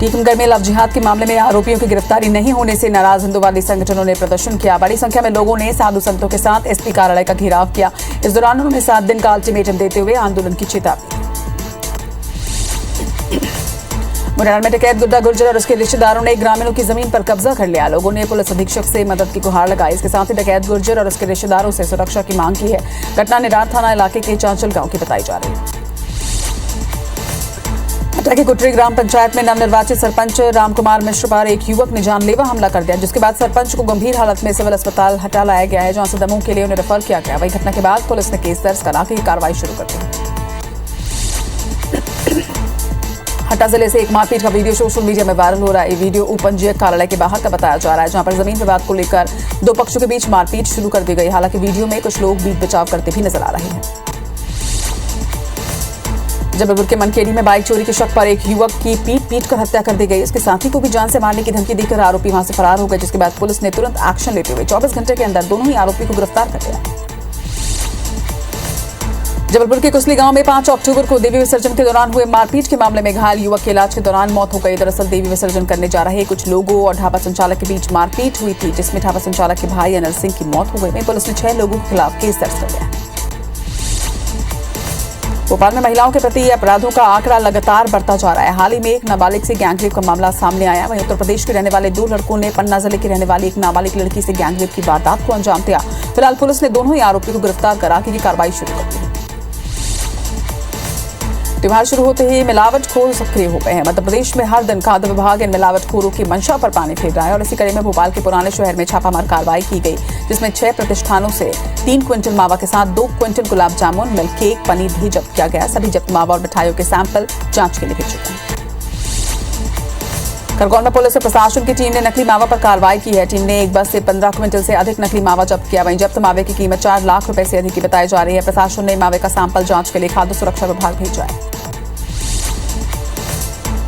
टीकमगढ़ में लव जिहाद के मामले में आरोपियों की गिरफ्तारी नहीं होने से नाराज हिंदूवादी संगठनों ने प्रदर्शन किया। बड़ी संख्या में लोगों ने साधु संतों के साथ एसपी कार्यालय का घेराव किया। इस दौरान उन्होंने 7 दिन का अल्टीमेटम देते हुए आंदोलन की चेतावनी दी। मुरैना में डकैत गुड्डा गुर्जर और उसके रिश्तेदारों ने ग्रामीणों की जमीन पर कब्जा कर लिया। लोगों ने पुलिस अधीक्षक से मदद की गुहार लगाई। इसके साथ ही डकैत गुर्जर और उसके रिश्तेदारों से सुरक्षा की मांग की है। घटना निरार थाना इलाके के चांचल गांव की बताई जा रही है। हटा के कुटरी ग्राम पंचायत में नवनिर्वाचित सरपंच रामकुमार मिश्र पर एक युवक ने जानलेवा हमला कर दिया, जिसके बाद सरपंच को गंभीर हालत में सिविल अस्पताल हटा लाया गया है, जहां से दमों के लिए उन्हें रेफर किया गया। वही घटना के बाद पुलिस ने केस दर्ज करा के कार्रवाई शुरू कर दी। हटा जिले से एक मारपीट का वीडियो सोशल मीडिया में वायरल हो रहा है। ये वीडियो उपंजीयक कार्यालय के बाहर का बताया जा रहा है, जहां पर जमीन विवाद को लेकर 2 पक्षों के बीच मारपीट शुरू कर दी गई। हालांकि वीडियो में कुछ लोग बीच बचाव करते भी नजर आ रहे हैं। जबलपुर के मनकेड़ी में बाइक चोरी के शक पर एक युवक की पीट कर हत्या कर दी गई। उसके साथी को भी जान से मारने की धमकी देकर आरोपी वहां से फरार हो गए, जिसके बाद पुलिस ने तुरंत एक्शन लेते हुए 24 घंटे के अंदर दोनों ही आरोपी को गिरफ्तार कर लिया। जबलपुर के कुसली गांव में 5 अक्टूबर को देवी विसर्जन के दौरान हुए मारपीट के मामले में घायल युवक के इलाज के दौरान मौत हो गई। दरअसल देवी विसर्जन करने जा रहे कुछ लोगों और ढाबा संचालक के बीच मारपीट हुई थी, जिसमें ढाबा संचालक के भाई अनिल सिंह की मौत हो गई। पुलिस ने 6 लोगों के खिलाफ केस दर्ज कर लिया। भोपाल में महिलाओं के प्रति अपराधों का आंकड़ा लगातार बढ़ता जा रहा है। हाल ही में एक नाबालिग से गैंगरेप का मामला सामने आया। वहीं उत्तर प्रदेश के रहने वाले 2 लड़कों ने पन्ना जिले की रहने वाली एक नाबालिग लड़की से गैंगरेप की वारदात को अंजाम दिया। फिलहाल पुलिस ने दोनों ही आरोपी को गिरफ्तार करा के कार्रवाई शुरू कर दी। त्योहार शुरू होते ही मिलावटखोर सक्रिय हो गए हैं। मध्य प्रदेश में हर दिन खाद्य विभाग इन मिलावटखोरों की मंशा पर पानी फेर रहा है और इसी कड़ी में भोपाल के पुराने शहर में छापामार कार्रवाई की गई, जिसमें 6 प्रतिष्ठानों से 3 क्विंटल मावा के साथ 2 quintal gulab jamun, milk cake, paneer भी जब्त किया गया। सभी जब्त मावा और मिठाइयों के सैंपल जांच के लिए भेजे गए हैं। खरगोन में पुलिस और प्रशासन की टीम ने नकली मावा पर कार्रवाई की है। टीम ने एक बस से 15 क्विंटल से अधिक नकली मावा जब्त किया। वहीं जब्त मावे की कीमत 4 लाख रुपए से अधिक की बताई जा रही है। प्रशासन ने मावे का सैंपल जांच के लिए खाद्य सुरक्षा विभाग भेजा है।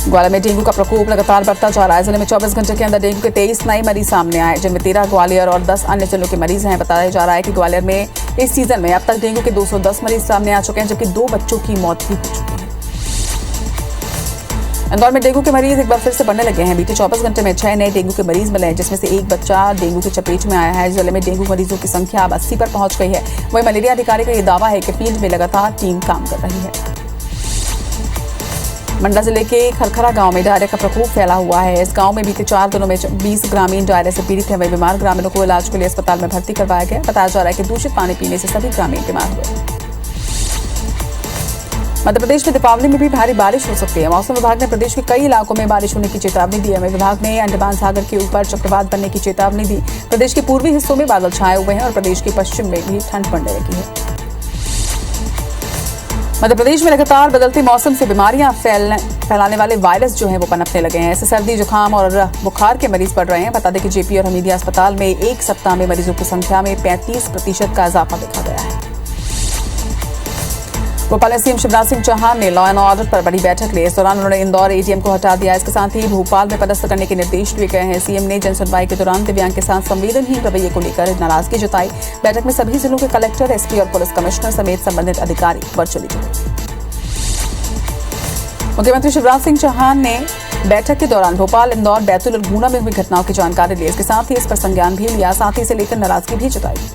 ग्वालियर में डेंगू का प्रकोप लगातार बढ़ता जा रहा है। जिले में 24 घंटे के अंदर डेंगू के 23 नए मरीज सामने आए, जिनमें 13 ग्वालियर और 10 अन्य जिलों के मरीज हैं। बताया जा रहा है कि ग्वालियर में इस सीजन में अब तक डेंगू के 210 मरीज सामने आ चुके हैं, जबकि 2 बच्चों की मौत भी हो चुकी है। इंदौर में डेंगू के मरीज एक बार फिर से बढ़ने लगे हैं। बीते 24 घंटे में 6 नए डेंगू के मरीज मिले हैं, जिसमें से एक बच्चा डेंगू की चपेट में आया है। जिले में डेंगू मरीजों की संख्या अब 80 पर पहुंच गई है। वहीं मलेरिया अधिकारी का यह दावा है कि फील्ड में लगातार टीम काम कर रही है। मंडला जिले के खरखरा गांव में डायरिया का प्रकोप फैला हुआ है। इस गांव में बीते 4 दिनों में 20 ग्रामीण डायरिया से पीड़ित हैं। वही बीमार ग्रामीणों को इलाज के लिए अस्पताल में भर्ती करवाया गया। बताया जा रहा है कि दूषित पानी पीने से सभी ग्रामीण बीमार हुए। मध्य प्रदेश में दीपावली में भी भारी बारिश हो सकती है। मौसम विभाग ने प्रदेश के कई इलाकों में बारिश होने की चेतावनी दी है। विभाग ने अंडमान सागर के ऊपर चक्रवात बनने की चेतावनी दी। प्रदेश के पूर्वी हिस्सों में बादल छाए हुए हैं और प्रदेश के पश्चिम में भी ठंड बढ़ने लगी है। मध्य प्रदेश में लगातार बदलते मौसम से बीमारियां फैलाने वाले वायरस जो हैं वो पनपने लगे हैं। इससे सर्दी, जुकाम और बुखार के मरीज बढ़ रहे हैं। बता दें कि जेपी और हमीदिया अस्पताल में एक सप्ताह में मरीजों की संख्या में 35% का इजाफा देखा गया है। भोपाल में सीएम शिवराज सिंह चौहान ने लॉ एंड ऑर्डर पर बड़ी बैठक ली। इस दौरान उन्होंने इंदौर एटीएम को हटा दिया। इसके साथ ही भोपाल में पदस्थ करने के निर्देश दिए गए हैं। सीएम ने जनसुनवाई के दौरान दिव्यांग के साथ संवेदनहीन रवैये को लेकर नाराजगी जताई। बैठक में सभी जिलों के कलेक्टर, एसपी और पुलिस कमिश्नर समेत संबंधित अधिकारी वर्चुअली जुड़े। मुख्यमंत्री शिवराज सिंह चौहान ने बैठक के दौरान भोपाल, इंदौर, बैतूल और गुना में हुई घटनाओं की जानकारी ली। इसके साथ ही इस पर संज्ञान भी लिया, साथ ही इसे लेकर नाराजगी भी जताई।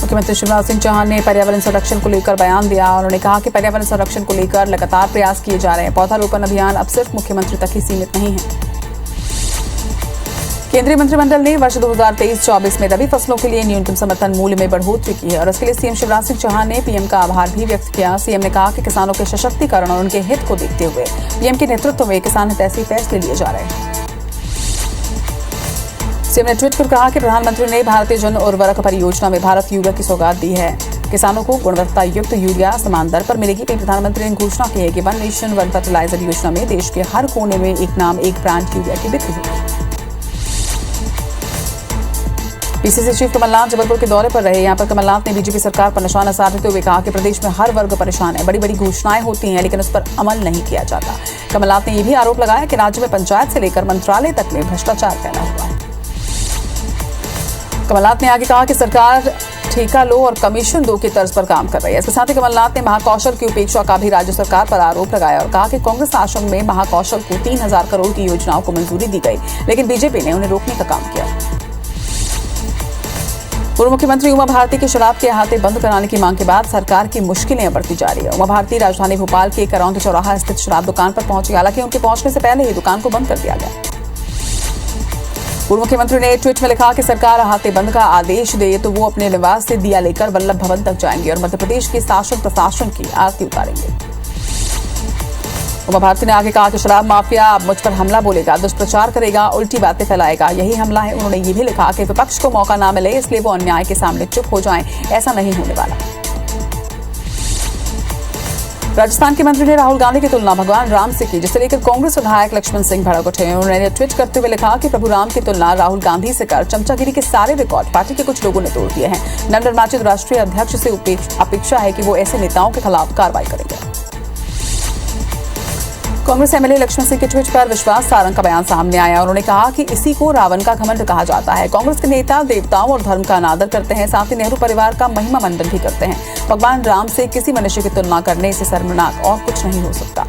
मुख्यमंत्री शिवराज सिंह चौहान ने पर्यावरण संरक्षण को लेकर बयान दिया। उन्होंने कहा कि पर्यावरण संरक्षण को लेकर लगातार प्रयास किए जा रहे हैं। पौधारोपण अभियान अब सिर्फ मुख्यमंत्री तक ही सीमित नहीं है। केंद्रीय मंत्रिमंडल ने वर्ष 2023-24 में रबी फसलों के लिए न्यूनतम समर्थन मूल्य में बढ़ोतरी की है और इसके लिए सीएम शिवराज सिंह चौहान ने पीएम का आभार भी व्यक्त किया। सीएम ने कहा कि किसानों के सशक्तिकरण और उनके हित को देखते हुए पीएम के नेतृत्व में किसान हितैषी फैसले लिए जा रहे हैं। सीएम ने ट्वीट कर कहा कि प्रधानमंत्री ने भारतीय जन उर्वरक परियोजना में भारत यूरिया की सौगात दी है। किसानों को गुणवत्ता युक्त यूरिया समान दर पर मिलेगी। प्रधानमंत्री ने घोषणा की है कि वन नेशन वन फर्टिलाइजर योजना में देश के हर कोने में एक नाम एक ब्रांड यूरिया की बिक्री होगी। पीसीसी चीफ कमलनाथ जबलपुर के दौरे पर रहे। यहां पर कमलनाथ ने बीजेपी सरकार पर निशाना साधते हुए कहा कि प्रदेश में हर वर्ग परेशान है। बड़ी बड़ी घोषणाएं होती हैं लेकिन उस पर अमल नहीं किया जाता। कमलनाथ ने यह भी आरोप लगाया कि राज्य में पंचायत से लेकर मंत्रालय तक में भ्रष्टाचार फैला हुआ है। कमलनाथ ने आगे कहा कि सरकार ठेका लो और कमीशन दो की तर्ज पर काम कर रही है। इसके साथ ही कमलनाथ ने महाकौशल की उपेक्षा का भी राज्य सरकार पर आरोप लगाया और कहा कि कांग्रेस शासन में महाकौशल को 3000 करोड़ की योजनाओं को मंजूरी दी गई, लेकिन बीजेपी ने उन्हें रोकने का काम किया। पूर्व मुख्यमंत्री उमा भारती के शराब के अहाते बंद कराने की मांग के बाद सरकार की मुश्किलें बढ़ती जा रही है। उमा भारती राजधानी भोपाल के करौंद चौराहा स्थित शराब दुकान पर पहुंची, हालांकि उनके पहुंचने से पहले ही दुकान को बंद कर दिया गया। पूर्व मुख्यमंत्री ने ट्वीट में लिखा कि सरकार अहाते बंद का आदेश दे तो वो अपने निवास से दिया लेकर वल्लभ भवन तक जाएंगे और मध्य प्रदेश के शासन प्रशासन की आरती उतारेंगे। उमा भारती ने आगे कहा कि शराब माफिया अब मुझ पर हमला बोलेगा, दुष्प्रचार करेगा, उल्टी बातें फैलाएगा, यही हमला है। उन्होंने ये भी लिखा कि विपक्ष को मौका ना मिले इसलिए वो अन्याय के सामने चुप हो जाएं, ऐसा नहीं होने वाला। राजस्थान के मंत्री ने राहुल गांधी की तुलना भगवान राम से की, जिसे लेकर कांग्रेस विधायक लक्ष्मण सिंह भड़क उठे। उन्होंने ट्वीट करते हुए लिखा कि प्रभु राम की तुलना राहुल गांधी से कर चमचागिरी के सारे रिकॉर्ड पार्टी के कुछ लोगों ने तोड़ दिए हैं। नवनिर्वाचित राष्ट्रीय अध्यक्ष से अपेक्षा है कि वो ऐसे नेताओं के खिलाफ कार्रवाई करेंगे। कांग्रेस एमएलए लक्ष्मण सिंह के ट्वीट पर विश्वास सारंग का बयान सामने आया। उन्होंने कहा कि इसी को रावण का घमंड कहा जाता है। कांग्रेस के नेता देवताओं और धर्म का अनादर करते हैं, साथ ही नेहरू परिवार का महिमा मंडन भी करते हैं। भगवान राम से किसी मनुष्य की तुलना करने से शर्मनाक और कुछ नहीं हो सकता।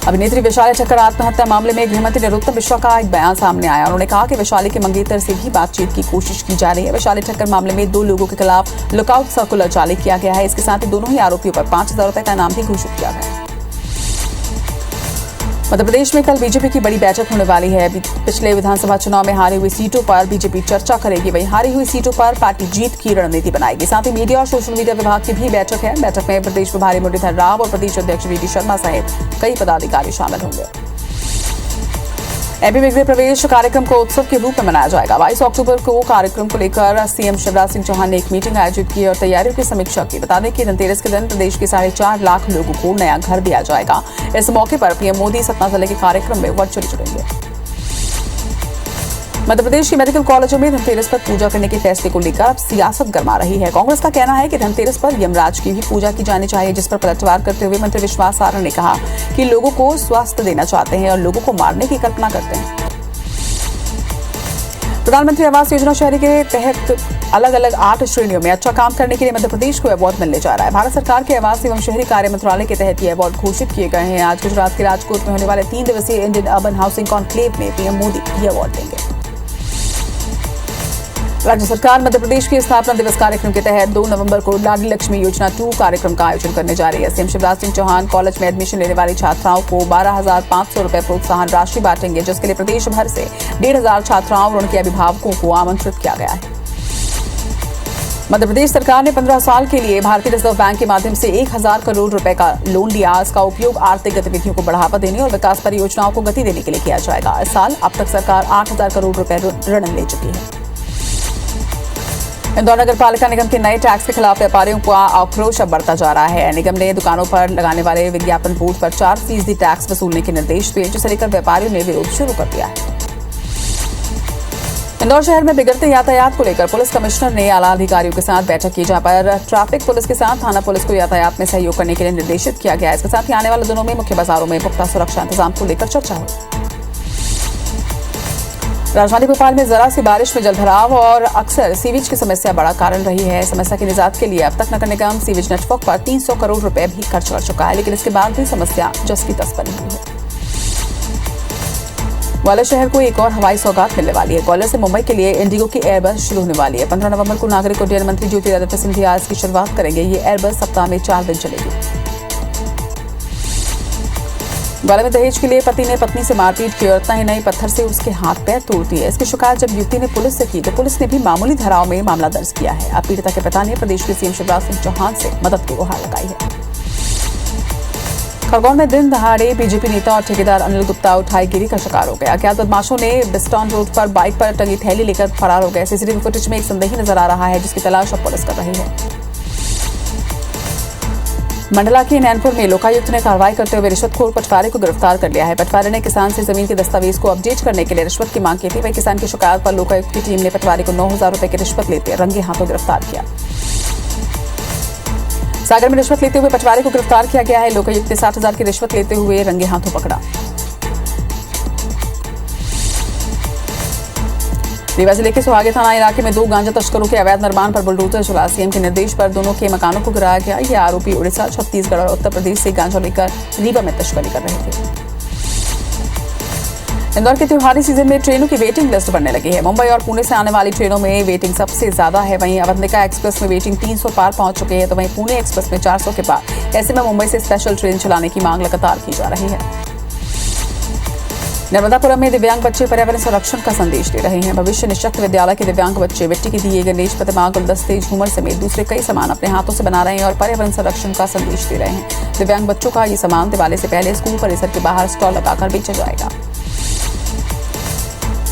अभिनेत्री वैशाली ठक्कर आत्महत्या मामले में गृहमंत्री नरोत्तम मिश्रा का एक बयान सामने आया। उन्होंने कहा कि वैशाली के मंगेतर से भी बातचीत की कोशिश की जा रही है। वैशाली ठक्कर मामले में 2 लोगों के खिलाफ लुकआउट सर्कुलर जारी किया गया है। इसके साथ ही दोनों ही आरोपियों पर 5000 रुपए का इनाम भी घोषित किया गया है। मध्य प्रदेश में कल बीजेपी की बड़ी बैठक होने वाली है। पिछले विधानसभा चुनाव में हारी हुई सीटों पर बीजेपी चर्चा करेगी। वहीं हारी हुई सीटों पर पार्टी जीत की रणनीति बनाएगी। साथ ही मीडिया और सोशल मीडिया विभाग की भी बैठक है। बैठक में प्रदेश प्रभारी मुरलीधर राव और प्रदेश अध्यक्ष वीडी शर्मा सहित कई पदाधिकारी शामिल होंगे। एमपी में गृह प्रवेश कार्यक्रम को उत्सव के रूप में मनाया जाएगा। 22 अक्टूबर को कार्यक्रम को लेकर सीएम शिवराज सिंह चौहान ने एक मीटिंग आयोजित की और तैयारियों की समीक्षा की। बता दें कि धनतेरस के दिन प्रदेश के 4.5 लाख लोगों को नया घर दिया जाएगा। इस मौके पर पीएम मोदी सतना जिले के कार्यक्रम में वर्चुअली जुड़ेंगे। मध्य प्रदेश के मेडिकल कॉलेजों में धनतेरस पर पूजा करने के फैसले को लेकर अब सियासत गरमा रही है। कांग्रेस का कहना है कि धनतेरस पर यमराज की भी पूजा की जानी चाहिए, जिस पर पलटवार करते हुए मंत्री विश्वास सारंग ने कहा कि लोगों को स्वास्थ्य देना चाहते हैं और लोगों को मारने की कल्पना करते हैं। प्रधानमंत्री आवास योजना शहरी के तहत अलग अलग 8 श्रेणियों में अच्छा काम करने के लिए मध्य प्रदेश को अवार्ड मिलने जा रहा है। भारत सरकार के आवास एवं शहरी कार्य मंत्रालय के तहत ये अवार्ड घोषित किए गए हैं। आज गुजरात के राजकोट में होने वाले 3 दिवसीय इंडियन अर्बन हाउसिंग कॉन्क्लेव में पीएम मोदी ये अवार्ड देंगे। राज्य सरकार मध्य प्रदेश के स्थापना दिवस कार्यक्रम के तहत 2 नवंबर को लाडली लक्ष्मी योजना 2 कार्यक्रम का आयोजन करने जा रही है। सीएम शिवराज सिंह चौहान कॉलेज में एडमिशन लेने वाली छात्राओं को 12,500 रुपए प्रोत्साहन राशि बांटेंगे, जिसके लिए प्रदेश भर से 1,500 छात्राओं और उनके अभिभावकों को आमंत्रित किया गया है। मध्य प्रदेश सरकार ने 15 साल के लिए भारतीय रिजर्व बैंक के माध्यम से 1000 करोड़ रुपए का लोन लिया। इसका उपयोग आर्थिक गतिविधियों को बढ़ावा देने और विकास परियोजनाओं को गति देने के लिए किया जाएगा। इस साल अब तक सरकार 8000 करोड़ रुपए ऋण ले चुकी है। इंदौर नगर पालिका निगम के नए टैक्स के खिलाफ व्यापारियों का आक्रोश अब बढ़ता जा रहा है। निगम ने दुकानों पर लगाने वाले विज्ञापन बोर्ड पर 4% टैक्स वसूलने के निर्देश दिए, जिसे लेकर व्यापारियों ने विरोध शुरू कर दिया है। इंदौर शहर में बिगड़ते यातायात को लेकर पुलिस कमिश्नर ने आला अधिकारियों के साथ बैठक की, जहां पर ट्रैफिक पुलिस के साथ थाना पुलिस को यातायात में सहयोग करने के लिए निर्देशित किया गया है। इसके साथ ही आने वाले दिनों में मुख्य बाजारों में पुख्ता सुरक्षा इंतजाम को लेकर चर्चा हुई। राजधानी भोपाल में जरा सी बारिश में जलभराव और अक्सर सीवेज की समस्या बड़ा कारण रही है। समस्या की निजात के लिए अब तक नगर निगम सीवेज नेटवर्क पर 300 करोड़ रुपए भी खर्च कर चुका है, लेकिन इसके बाद भी समस्या जस की तस बनी हुई है। ग्वालियर शहर को एक और हवाई सौगात मिलने वाली है। ग्वालियर से मुंबई के लिए इंडिगो की एयरबस शुरू होने वाली है। 15 नवंबर को नागरिक उड्डयन मंत्री ज्योतिरादित्य सिंधिया इसकी शुरुआत करेंगे। ये एयरबस सप्ताह में 4 दिन चलेगी। ग्वालियर में दहेज के लिए पति ने पत्नी से मारपीट की और इतना ही नहीं, पत्थर से उसके हाथ पैर तोड़ दिए। इसकी शिकायत जब युवती ने पुलिस से की तो पुलिस ने भी मामूली धाराओं में मामला दर्ज किया है। अब पीड़िता के पिता ने प्रदेश के सीएम शिवराज सिंह चौहान से मदद की गुहार लगाई है। खरगोन में दिन दहाड़े बीजेपी नेता और ठेकेदार अनिल गुप्ता उठाईगिरी का शिकार हो गया। अज्ञात बदमाशों ने बिस्टॉन रोड पर बाइक पर टंगी थैली लेकर फरार हो गए। सीसीटीवी फुटेज में एक संदेही नजर आ रहा है, जिसकी तलाश अब पुलिस कर रही है। मंडला के नैनपुर में लोकायुक्त ने कार्रवाई करते हुए रिश्वतखोर पटवारी को गिरफ्तार कर लिया है। पटवारी ने किसान से जमीन के दस्तावेज को अपडेट करने के लिए रिश्वत की मांग की थी। वही किसान की शिकायत पर लोकायुक्त की टीम ने पटवारी को 9000 रुपए की रिश्वत लेते रंगे हाथों गिरफ्तार किया। सागर में रिश्वत लेते हुए पटवारी को गिरफ्तार किया गया है। लोकायुक्त ने 60,000 की रिश्वत लेते हुए रंगे हाथों पकड़ा। रीवा जिले के सुहागे थाना इलाके में 2 गांजा तस्करों के अवैध निर्माण पर बुलडोजर चला। सीएम के निर्देश पर दोनों के मकानों को गिराया गया। ये आरोपी उड़ीसा, छत्तीसगढ़ और उत्तर प्रदेश से गांजा लेकर रीवा में तस्करी कर रहे थे। इंदौर के त्योहारी सीजन में ट्रेनों की वेटिंग लिस्ट बनने लगी है। मुंबई और पुणे से आने वाली ट्रेनों में वेटिंग सबसे ज्यादा है। वहीं अवंतिका एक्सप्रेस में वेटिंग 300 पार पहुंच चुके हैं, तो वहीं पुणे एक्सप्रेस में 400 के पार। ऐसे में मुंबई से स्पेशल ट्रेन चलाने की मांग लगातार की जा रही है। नर्मदापुरम में दिव्यांग बच्चे पर्यावरण संरक्षण का संदेश दे रहे हैं। भविष्य निःशक्त विद्यालय के दिव्यांग बच्चे मिट्टी की दिए गणेश प्रतिमा, गुलदस्ते, झूमर समेत दूसरे कई सामान अपने हाथों से बना रहे हैं और पर्यावरण संरक्षण का संदेश दे रहे हैं। दिव्यांग बच्चों का ये सामान दिवाली से पहले स्कूल परिसर के बाहर स्टॉल लगाकर बेचा जाएगा।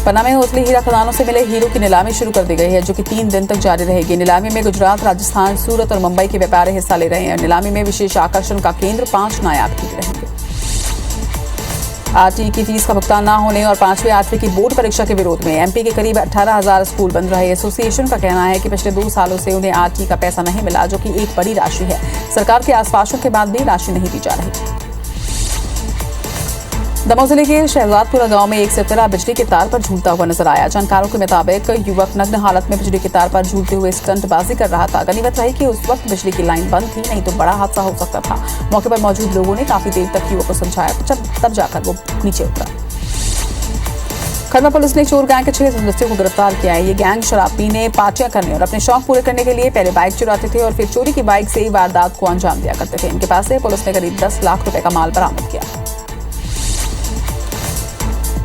पन्ना में होतली हीरा खदानों से मिले हीरो की नीलामी शुरू कर दी गई है, जो कि 3 दिन तक जारी रहेगी। नीलामी में गुजरात, राजस्थान, सूरत और मुंबई के व्यापारी हिस्सा ले रहे हैं। नीलामी में विशेष आकर्षण का केंद्र 5 नायाब हीरे रहेंगे। आरटी की फीस का भुगतान न होने और 5वीं 8वीं की बोर्ड परीक्षा के विरोध में एमपी के करीब 18,000 स्कूल बंद रहे। एसोसिएशन का कहना है कि पिछले 2 सालों से उन्हें आरटी का पैसा नहीं मिला, जो कि एक बड़ी राशि है। सरकार के आश्वासन के बाद भी राशि नहीं दी जा रही। दमोह जिले के शहजादपुरा गांव में एक सिलसिला बिजली के तार पर झूलता हुआ नजर आया। जानकारों के मुताबिक युवक नग्न हालत में बिजली के तार पर झूलते हुए स्टंटबाजी कर रहा था। गनीमत रही कि उस वक्त बिजली की लाइन बंद थी, नहीं तो बड़ा हादसा हो सकता था। मौके पर मौजूद लोगों ने काफी देर तक युवक को समझाया, तब जाकर वो नीचे उतरा। खंडवा पुलिस ने चोर गैंग के 6 सदस्यों को गिरफ्तार किया है। ये गैंग शराब पीने, पार्टियां करने और अपने शौक पूरे करने के लिए पहले बाइक चुराते थे और फिर चोरी की बाइक से वारदात को अंजाम दिया करते थे। इनके पास से पुलिस ने करीब 10 लाख रुपए का माल बरामद किया।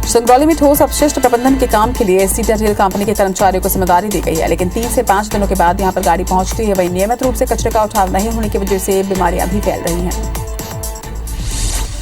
सिंगरौली में ठोस अपशिष्ट प्रबंधन के काम के लिए सीटा रेल कंपनी के कर्मचारियों को जिम्मेदारी दी गई है, लेकिन 3 से 5 दिनों के बाद यहां पर गाड़ी पहुंचती है। वहीं नियमित रूप से कचरे का उठाव नहीं होने की वजह से बीमारियां भी फैल रही हैं।